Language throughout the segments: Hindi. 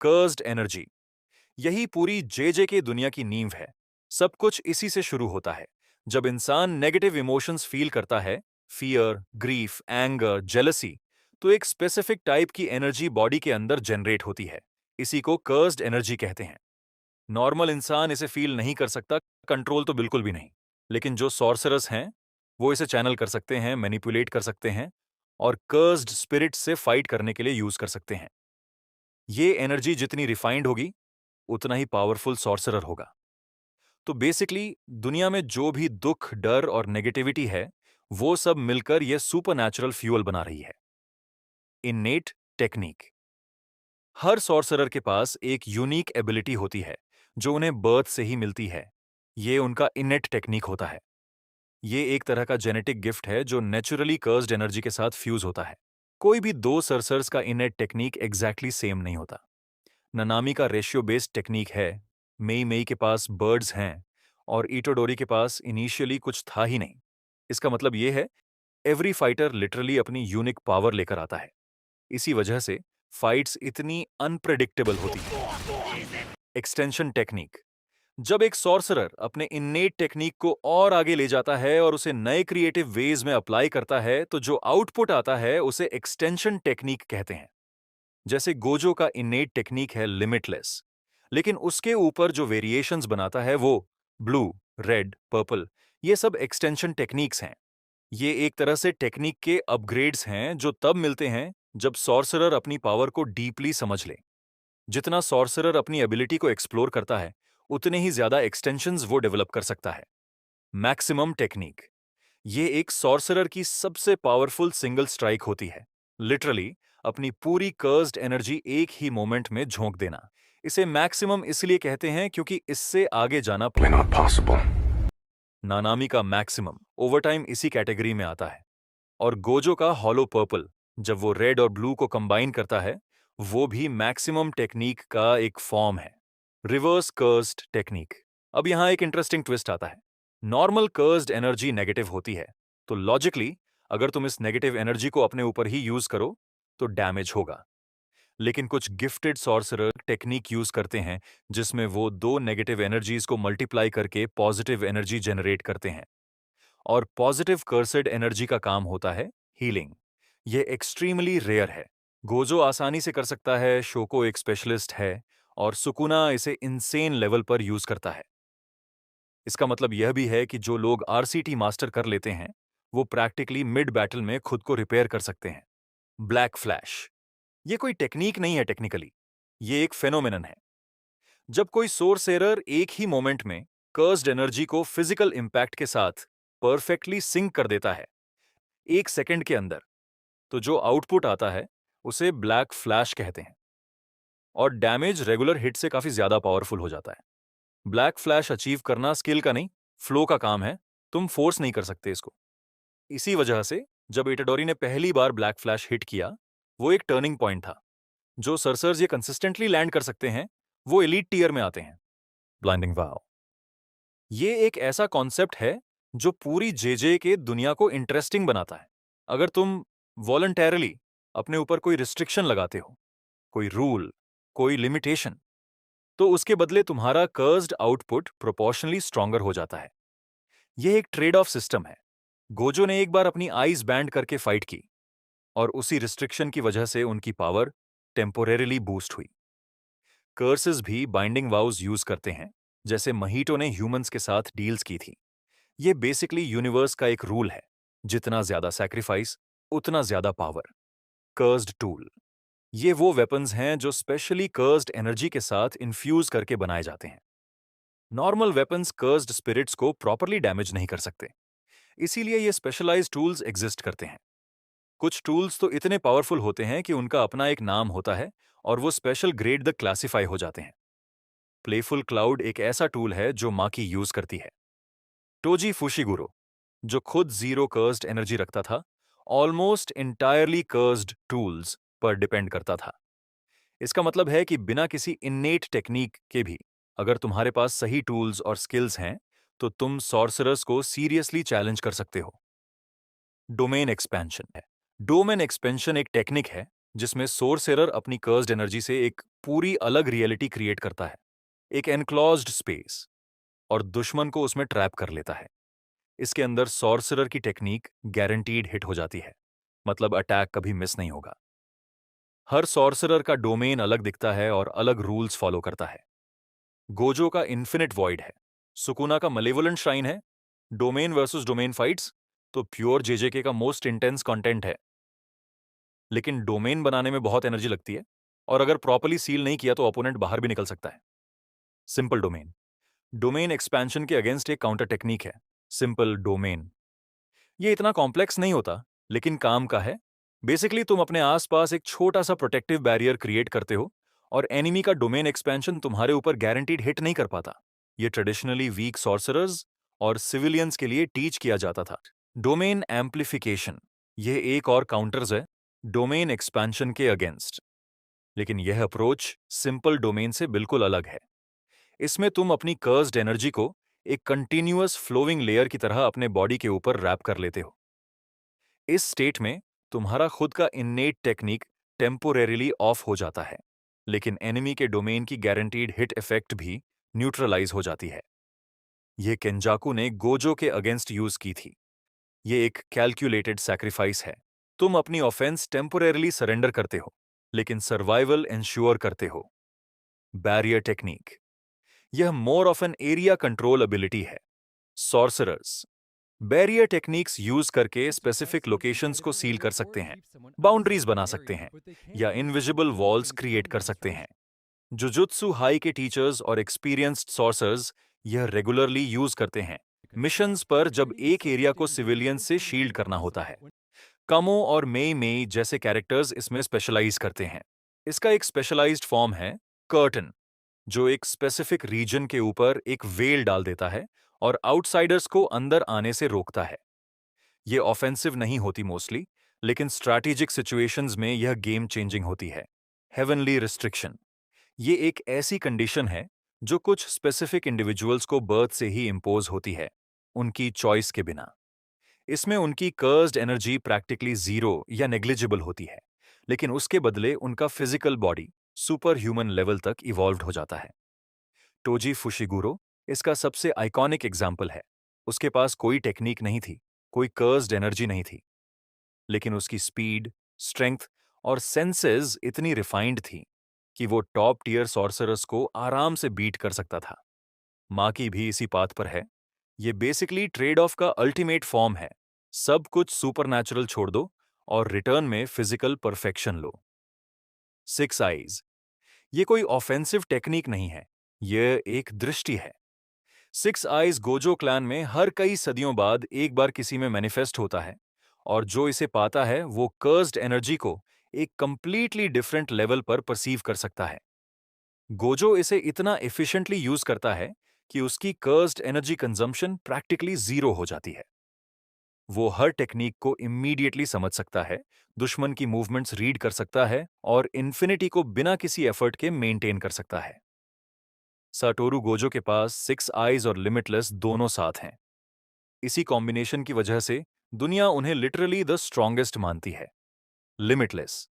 कर्स्ड एनर्जी, यही पूरी जे के दुनिया की नींव है। सब कुछ इसी से शुरू होता है। जब इंसान नेगेटिव इमोशंस फील करता है, फियर, ग्रीफ, एंगर, जेलसी, तो एक स्पेसिफिक टाइप की एनर्जी बॉडी के अंदर जनरेट होती है। इसी को कर्स्ड एनर्जी कहते हैं। नॉर्मल इंसान इसे फील नहीं कर सकता, कंट्रोल तो बिल्कुल भी नहीं। लेकिन जो सॉर्सरर्स हैं, वो इसे चैनल कर सकते हैं, मैनिपुलेट कर सकते हैं और कर्स्ड स्पिरिट से फाइट करने के लिए यूज कर सकते हैं। ये एनर्जी जितनी रिफाइंड होगी, उतना ही पावरफुल सॉर्सरर होगा। तो बेसिकली दुनिया में जो भी दुख, डर और नेगेटिविटी है, वो सब मिलकर यह सुपरनैचुरल फ्यूल बना रही है। Innate technique. हर सॉर्सरर के पास एक यूनिक एबिलिटी होती है जो उन्हें बर्थ से ही मिलती है। ये उनका इनेट टेक्निक होता है। ये एक तरह का जेनेटिक गिफ्ट है जो नेचुरली कर्स्ड एनर्जी के साथ फ्यूज होता है। कोई भी दो सरसर्स का इनेट टेक्निक एग्जैक्टली सेम नहीं होता। ननामी का रेशियो बेस्ड टेक्निक है, मेई मेई के पास बर्ड्स हैं और इटोडोरी के पास इनिशियली कुछ था ही नहीं। इसका मतलब ये है, एवरी फाइटर लिटरली अपनी यूनिक पावर लेकर आता है। इसी वजह से फाइट्स इतनी अनप्रेडिक्टेबल होती हैं। Extension technique. जब एक सॉर्सरर अपने इन्नेट टेक्निक को और आगे ले जाता है और उसे नए क्रिएटिव वेज में अप्लाई करता है, तो जो आउटपुट आता है उसे एक्सटेंशन टेक्निक कहते हैं। जैसे गोजो का इन्नेट टेक्निक है लिमिटलेस, लेकिन उसके ऊपर जो वेरिएशंस बनाता है वो ब्लू, रेड, पर्पल, ये सब एक्सटेंशन टेक्निक्स हैं। ये एक तरह से टेक्निक के अपग्रेड्स हैं जो तब मिलते हैं जब सॉर्सरर अपनी पावर को डीपली समझ ले। जितना सॉर्सरर अपनी एबिलिटी को एक्सप्लोर करता है, उतने ही ज्यादा एक्सटेंशंस वो डेवलप कर सकता है। Maximum technique. ये एक सॉर्सरर की सबसे पावरफुल सिंगल स्ट्राइक होती है। लिटरली अपनी पूरी कर्स्ड एनर्जी एक ही मोमेंट में झोंक देना। इसे मैक्सिमम इसलिए कहते हैं क्योंकि इससे आगे जाना Not possible. नानामी का मैक्सिमम ओवरटाइम इसी कैटेगरी में आता है। और गोजो का हॉलो पर्पल, जब वो रेड और ब्लू को कंबाइन करता है, वो भी मैक्सिमम टेक्निक का एक फॉर्म है। Reverse cursed technique. अब यहां एक इंटरेस्टिंग ट्विस्ट आता है। नॉर्मल कर्स्ड एनर्जी नेगेटिव होती है, तो लॉजिकली अगर तुम इस नेगेटिव एनर्जी को अपने ऊपर ही यूज करो तो डैमेज होगा। लेकिन कुछ गिफ्टेड सॉर्सरर टेक्निक यूज करते हैं जिसमें वो दो नेगेटिव एनर्जीज को मल्टीप्लाई करके पॉजिटिव एनर्जी जनरेट करते हैं। और पॉजिटिव कर्सेड एनर्जी का काम होता है हीलिंग। ये एक्सट्रीमली रेयर है। गोजो आसानी से कर सकता है, शोको एक स्पेशलिस्ट है और सुकुना इसे इनसेन लेवल पर यूज करता है। इसका मतलब यह भी है कि जो लोग आरसीटी मास्टर कर लेते हैं, वो प्रैक्टिकली मिड बैटल में खुद को रिपेयर कर सकते हैं। Black flash. ये कोई टेक्निक नहीं है टेक्निकली, ये एक फेनोमेनन है। जब कोई सोर्सेरर एक ही मोमेंट में कर्स्ड एनर्जी को फिजिकल इंपैक्ट के साथ परफेक्टली सिंक कर देता है, एक सेकंड के अंदर, तो जो आउटपुट आता है उसे ब्लैक फ्लैश कहते हैं। और डैमेज रेगुलर हिट से काफी ज्यादा पावरफुल हो जाता है। ब्लैक फ्लैश अचीव करना स्किल का नहीं, फ्लो का काम है। तुम फोर्स नहीं कर सकते इसको। इसी वजह से जब इटाडोरी ने पहली बार ब्लैक फ्लैश हिट किया, वो एक टर्निंग पॉइंट था। जो सरसर्स ये कंसिस्टेंटली लैंड कर सकते हैं, वो एलीट टीयर में आते हैं। ब्लाइंडिंग वाव। ये एक ऐसा कॉन्सेप्ट है जो पूरी जेजे के दुनिया को इंटरेस्टिंग बनाता है। अगर तुम वॉलंटैरिली अपने ऊपर कोई रिस्ट्रिक्शन लगाते हो, कोई रूल, कोई लिमिटेशन, तो उसके बदले तुम्हारा कर्स्ड आउटपुट प्रोपोर्शनली स्ट्रॉन्गर हो जाता है। यह एक ट्रेड ऑफ सिस्टम है। गोजो ने एक बार अपनी आईज बैंड करके फाइट की और उसी रिस्ट्रिक्शन की वजह से उनकी पावर टेम्पोरेरीली बूस्ट हुई। कर्सेस भी बाइंडिंग वाउज यूज करते हैं, जैसे महीटो ने ह्यूमंस के साथ डील्स की थी। ये बेसिकली यूनिवर्स का एक रूल है, जितना ज्यादा सैक्रिफाइस उतना ज्यादा पावर। Cursed tool. ये वो वेपन्स हैं जो स्पेशली कर्स्ड एनर्जी के साथ इन्फ्यूज करके बनाए जाते हैं। नॉर्मल वेपन्स कर्स्ड स्पिरिट्स को प्रॉपरली डैमेज नहीं कर सकते, इसीलिए ये स्पेशलाइज्ड टूल्स एग्जिस्ट करते हैं। कुछ टूल्स तो इतने पावरफुल होते हैं कि उनका अपना एक नाम होता है और वो स्पेशल ग्रेड द क्लासिफाई हो जाते हैं। प्लेफुल क्लाउड एक ऐसा टूल है जो माकी यूज करती है। टोजी फुशिगुरो, जो खुद जीरो कर्स्ड एनर्जी रखता था, ऑलमोस्ट इंटायरली कर्स्ड टूल्स पर डिपेंड करता था। इसका मतलब है कि बिना किसी इन्नेट टेक्निक के भी अगर तुम्हारे पास सही टूल्स और स्किल्स हैं, तो तुम सॉर्सरर्स को सीरियसली चैलेंज कर सकते हो। डोमेन एक्सपेंशन है। डोमेन एक्सपेंशन एक टेक्निक है जिसमें सोर्सेरर अपनी कर्स्ड एनर्जी से एक पूरी अलग रियलिटी क्रिएट करता है, एक एनक्लोज्ड स्पेस, और दुश्मन को उसमें ट्रैप कर लेता है। इसके अंदर सॉर्सरर की टेक्निक गारंटीड हिट हो जाती है, मतलब अटैक कभी मिस नहीं होगा। हर सॉर्सरर का डोमेन अलग दिखता है और अलग रूल्स फॉलो करता है। गोजो का इन्फिनिट वॉइड है, सुकुना का मलेवोलेंट श्राइन है, डोमेन वर्सेस डोमेन फाइट्स तो प्योर जेजेके का मोस्ट इंटेंस कंटेंट है। लेकिन डोमेन बनाने में बहुत एनर्जी लगती है, और अगर प्रॉपर्ली सील नहीं किया तो ओपोनेंट बाहर भी निकल सकता है। सिंपल डोमेन डोमेन एक्सपेंशन के अगेंस्ट एक काउंटर टेक्निक है, सिंपल डोमेन। ये इतना कॉम्प्लेक्स नहीं होता, लेकिन काम का है। बेसिकली तुम अपने आसपास एक छोटा सा प्रोटेक्टिव बैरियर क्रिएट करते हो, और एनिमी का डोमेन एक्सपेंशन तुम्हारे ऊपर गारंटीड हिट नहीं कर पाता। ये ट्रेडिशनली वीक सॉर्सरर्स और सिविलियंस के लिए टीच किया जाता था। डोमेन एम्प्लीफिकेशन, यह एक और काउंटर्स है डोमेन एक्सपेंशन के अगेंस्ट। लेकिन यह अप्रोच सिंपल डोमेन से बिल्कुल अलग है। इसमें तुम अपनी कर्स्ड एनर्जी को एक कंटिन्यूअस फ्लोइंग लेयर की तरह अपने बॉडी के ऊपर रैप कर लेते हो। इस स्टेट में तुम्हारा खुद का इन्नेट टेक्निक टेम्पोरेरीली ऑफ हो जाता है, लेकिन एनिमी के डोमेन की गारंटीड हिट इफेक्ट भी न्यूट्रलाइज हो जाती है। यह केंजाकू ने गोजो के अगेंस्ट यूज की थी। यह एक कैलकुलेटेड सैक्रिफाइस है। तुम अपनी ऑफेंस टेम्पोरेरीली सरेंडर करते हो, लेकिन सर्वाइवल इंश्योर करते हो। बैरियर टेक्निक, यह more of an area control ability है। सॉर्सरर्स बैरियर टेक्निक्स यूज करके स्पेसिफिक लोकेशंस को सील कर सकते हैं, बाउंड्रीज बना सकते हैं, या इनविजिबल वॉल्स क्रिएट कर सकते हैं। जुजुत्सु हाई के टीचर्स और एक्सपीरियंस्ड सॉर्सर्स यह रेगुलरली यूज करते हैं मिशंस पर, जब एक एरिया को सिविलियन से शील्ड करना होता है। कमो और मेई मेई जैसे कैरेक्टर्स इसमें स्पेशलाइज करते हैं। इसका एक स्पेशलाइज्ड फॉर्म है कर्टन, जो एक स्पेसिफिक रीजन के ऊपर एक वेल डाल देता है और आउटसाइडर्स को अंदर आने से रोकता है। यह ऑफेंसिव नहीं होती मोस्टली, लेकिन स्ट्रैटेजिक सिचुएशंस में यह गेम चेंजिंग होती है। हेवनली रिस्ट्रिक्शन, ये एक ऐसी कंडीशन है जो कुछ स्पेसिफिक इंडिविजुअल्स को बर्थ से ही इंपोज होती है, उनकी चॉइस के बिना। इसमें उनकी कर्स्ड एनर्जी प्रैक्टिकली जीरो या नेग्लिजिबल होती है, लेकिन उसके बदले उनका physical body super human level तक इवॉल्व हो जाता है। टोजी फुशिगुरो इसका सबसे आइकॉनिक एग्जाम्पल है। उसके पास कोई टेक्निक नहीं थी, कोई कर्स्ड एनर्जी नहीं थी, लेकिन उसकी स्पीड, स्ट्रेंथ और सेंसेस इतनी रिफाइंड थी कि वो टॉप टियर सॉर्सरर्स को आराम से बीट कर सकता था। माकी भी इसी पाथ पर है। ये बेसिकली ट्रेड ऑफ का अल्टीमेट फॉर्म है। सब कुछ सुपरनैचुरल छोड़ दो और रिटर्न में फिजिकल परफेक्शन लो। सिक्स आईज, ये कोई ऑफेंसिव टेक्निक नहीं है, यह एक दृष्टि है। सिक्स आइज गोजो क्लैन में हर कई सदियों बाद एक बार किसी में मैनिफेस्ट होता है, और जो इसे पाता है वो कर्स्ड एनर्जी को एक कंप्लीटली डिफरेंट लेवल पर परसीव कर सकता है। गोजो इसे इतना एफिशिएंटली यूज करता है कि उसकी cursed energy consumption practically zero हो जाती है। वो हर टेक्निक को इमीडिएटली समझ सकता है, दुश्मन की मूवमेंट्स रीड कर सकता है और इन्फिनिटी को बिना किसी एफर्ट के मेंटेन कर सकता है। साटोरू गोजो के पास सिक्स आइज और लिमिटलेस दोनों साथ हैं। इसी कॉम्बिनेशन की वजह से दुनिया उन्हें लिटरली द स्ट्रॉन्गेस्ट मानती है। लिमिटलेस,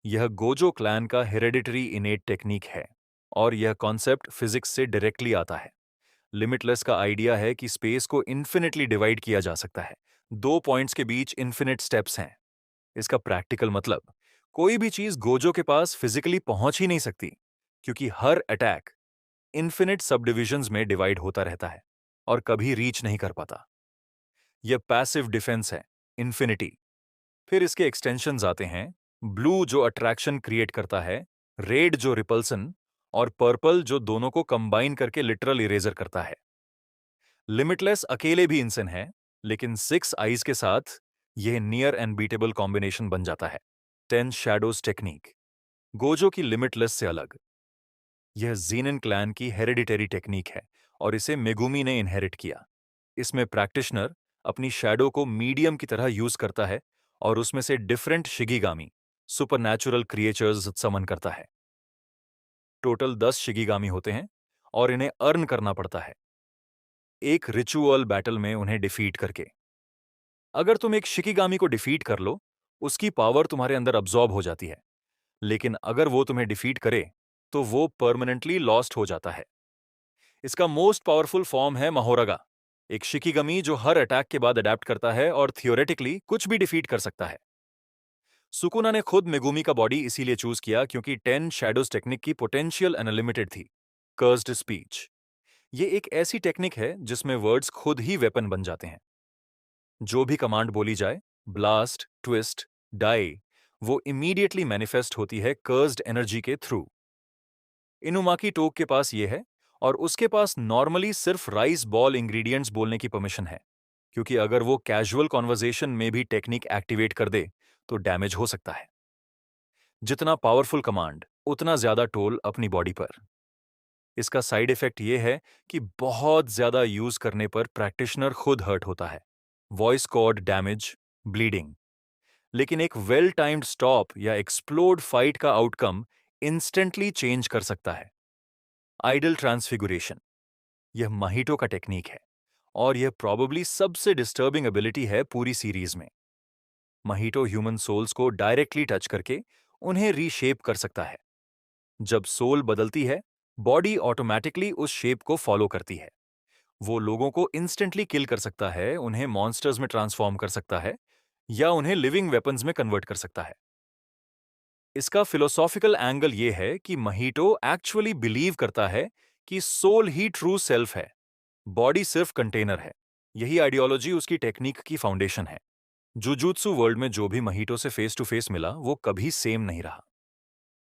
यह गोजो क्लैन का हेरेडिटरी इनेट टेक्निक है, और यह कॉन्सेप्ट फिजिक्स से डायरेक्टली आता है। लिमिटलेस का आइडिया है कि स्पेस को इन्फिनिटली डिवाइड किया जा सकता है। दो पॉइंट्स के बीच इन्फिनिट स्टेप्स हैं। इसका प्रैक्टिकल मतलब, कोई भी चीज गोजो के पास फिजिकली पहुंच ही नहीं सकती, क्योंकि हर अटैक इन्फिनिट सबडिविजन्स में डिवाइड होता रहता है और कभी रीच नहीं कर पाता। यह पैसिव डिफेंस है, इन्फिनिटी। फिर इसके एक्सटेंशंस आते हैं, ब्लू जो अट्रैक्शन क्रिएट करता है, रेड जो रिपल्सन, और पर्पल जो दोनों को कंबाइन करके लिटरल इरेजर करता है। लिमिटलेस अकेले भी इंसन है, लेकिन सिक्स आइज के साथ यह नियर एंड बीटेबल कॉम्बिनेशन बन जाता है। 10 शैडोज टेक्निक, गोजो की लिमिटलेस से अलग। यह ज़ीनन क्लैन की हेरेडिटरी टेक्निक है और इसे मेगुमी ने इनहेरिट किया। इसमें प्रैक्टिशनर अपनी शैडो को मीडियम की तरह यूज करता है और उसमें से डिफरेंट शिगिगामी, सुपरनैचुरल क्रिएचर्स समन करता है। टोटल 10 शिगिगामी होते हैं और इन्हें अर्न करना पड़ता है, एक रिचुअल बैटल में उन्हें डिफीट करके। अगर तुम एक शिकिगामी को डिफीट कर लो, उसकी पावर तुम्हारे अंदर अब्सॉर्ब हो जाती है, लेकिन अगर वो तुम्हें डिफीट करे तो वो परमानेंटली लॉस्ट हो जाता है। इसका मोस्ट पावरफुल फॉर्म है महोरगा, एक शिकिगमी जो हर अटैक के बाद अडेप्ट करता है और थियोरेटिकली कुछ भी डिफीट कर सकता है। सुकुना ने खुद मेगुमी का बॉडी इसीलिए चूज किया क्योंकि 10 शैडोज टेक्निक की पोटेंशियल अनलिमिटेड थी। कर्स्ड स्पीच, ये एक ऐसी टेक्निक है जिसमें वर्ड्स खुद ही वेपन बन जाते हैं। जो भी कमांड बोली जाए, ब्लास्ट, ट्विस्ट, डाई, वो इमीडिएटली मैनिफेस्ट होती है कर्स्ड एनर्जी के थ्रू। इनुमाकी टोक के पास ये है, और उसके पास नॉर्मली सिर्फ राइस बॉल इंग्रेडिएंट्स बोलने की परमिशन है, क्योंकि अगर वो कैजुअल कॉन्वर्सेशन में भी टेक्निक एक्टिवेट कर दे तो डैमेज हो सकता है। जितना पावरफुल कमांड, उतना ज्यादा टोल अपनी बॉडी पर। इसका साइड इफेक्ट ये है कि बहुत ज्यादा यूज करने पर प्रैक्टिशनर खुद हर्ट होता है, वॉइस कॉर्ड डैमेज, ब्लीडिंग। लेकिन एक वेल टाइम्ड स्टॉप या एक्सप्लोड फाइट का आउटकम इंस्टेंटली चेंज कर सकता है। आइडल ट्रांसफिगुरेशन, यह माहितो का टेक्निक है, और यह प्रॉबेबली सबसे डिस्टर्बिंग एबिलिटी है पूरी सीरीज में। माहितो ह्यूमन सोल्स को डायरेक्टली टच करके उन्हें रीशेप कर सकता है। जब सोल बदलती है, बॉडी ऑटोमेटिकली उस शेप को फॉलो करती है। वो लोगों को इंस्टेंटली किल कर सकता है, उन्हें मॉन्स्टर्स में ट्रांसफॉर्म कर सकता है, या उन्हें लिविंग वेपन्स में कन्वर्ट कर सकता है। इसका फिलोसॉफिकल एंगल ये है कि महीटो एक्चुअली बिलीव करता है कि सोल ही ट्रू सेल्फ है, बॉडी सिर्फ कंटेनर है। यही आइडियोलॉजी उसकी टेक्निक की फाउंडेशन है। जुजुत्सु वर्ल्ड में जो भी महीटो से फेस टू फेस मिला वो कभी सेम नहीं रहा।